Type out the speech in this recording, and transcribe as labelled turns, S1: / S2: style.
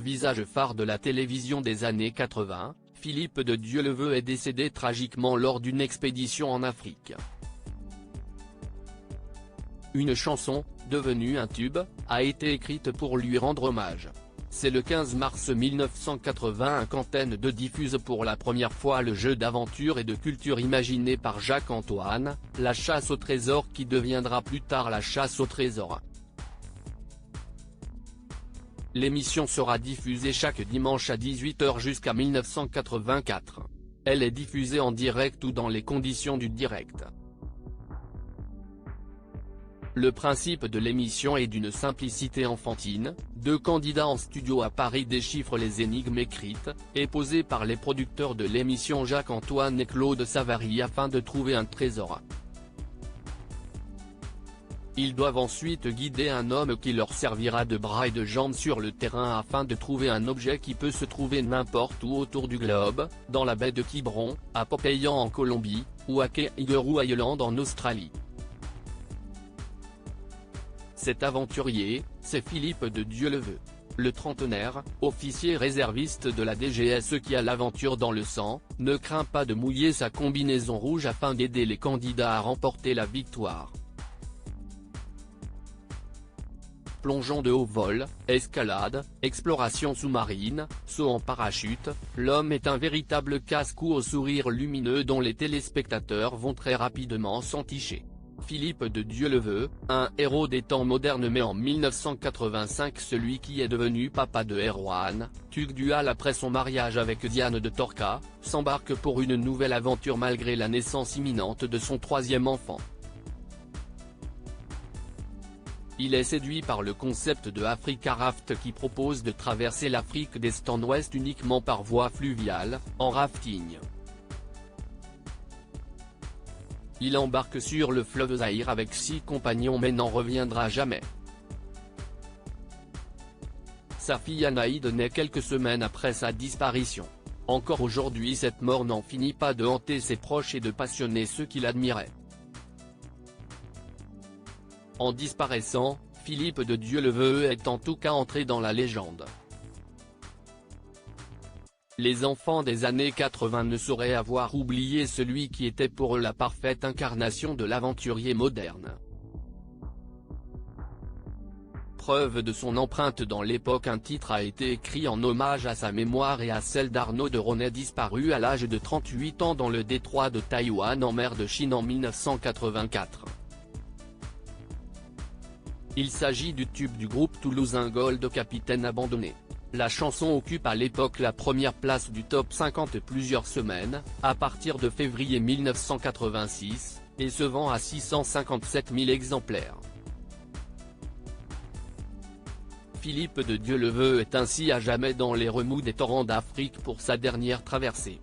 S1: Visage phare de la télévision des années 80, Philippe de Dieuleveux est décédé tragiquement lors d'une expédition en Afrique. Une chanson, devenue un tube, a été écrite pour lui rendre hommage. C'est le 15 mars 1981 qu'Antenne 2 diffuse pour la première fois le jeu d'aventure et de culture imaginé par Jacques Antoine, La chasse au trésor qui deviendra plus tard La chasse au trésor. L'émission sera diffusée chaque dimanche à 18 h jusqu'à 1984. Elle est diffusée en direct ou dans les conditions du direct. Le principe de l'émission est d'une simplicité enfantine, deux candidats en studio à Paris déchiffrent les énigmes écrites, et posées par les producteurs de l'émission Jacques-Antoine et Claude Savary afin de trouver un trésor. Ils doivent ensuite guider un homme qui leur servira de bras et de jambes sur le terrain afin de trouver un objet qui peut se trouver n'importe où autour du globe, dans la baie de Quiberon, à Popayan en Colombie, ou à Kangaroo Island en Australie. Cet aventurier, c'est Philippe de Dieuleveux. Le trentenaire, officier réserviste de la DGSE qui a l'aventure dans le sang, ne craint pas de mouiller sa combinaison rouge afin d'aider les candidats à remporter la victoire. Plongeon de haut vol, escalade, exploration sous-marine, saut en parachute, l'homme est un véritable casse-cou au sourire lumineux dont les téléspectateurs vont très rapidement s'enticher. Philippe de Dieuleveux, un héros des temps modernes mais en 1985 celui qui est devenu papa de Erwan, Tugdual après son mariage avec Diane de Torca, s'embarque pour une nouvelle aventure malgré la naissance imminente de son troisième enfant. Il est séduit par le concept de Africa Raft qui propose de traverser l'Afrique d'est en ouest uniquement par voie fluviale, en rafting. Il embarque sur le fleuve Zaïre avec 6 compagnons mais n'en reviendra jamais. Sa fille Anaïde naît quelques semaines après sa disparition. Encore aujourd'hui cette mort n'en finit pas de hanter ses proches et de passionner ceux qui l'admiraient. En disparaissant, Philippe de Dieuleveux est en tout cas entré dans la légende. Les enfants des années 80 ne sauraient avoir oublié celui qui était pour eux la parfaite incarnation de l'aventurier moderne. Preuve de son empreinte dans l'époque, un titre a été écrit en hommage à sa mémoire et à celle d'Arnaud de Ronet disparu à l'âge de 38 ans dans le détroit de Taïwan en mer de Chine en 1984. Il s'agit du tube du groupe toulousain Gold Capitaine abandonné. La chanson occupe à l'époque la première place du top 50 plusieurs semaines, à partir de février 1986, et se vend à 657 000 exemplaires. Philippe de Dieuleveux est ainsi à jamais dans les remous des torrents d'Afrique pour sa dernière traversée.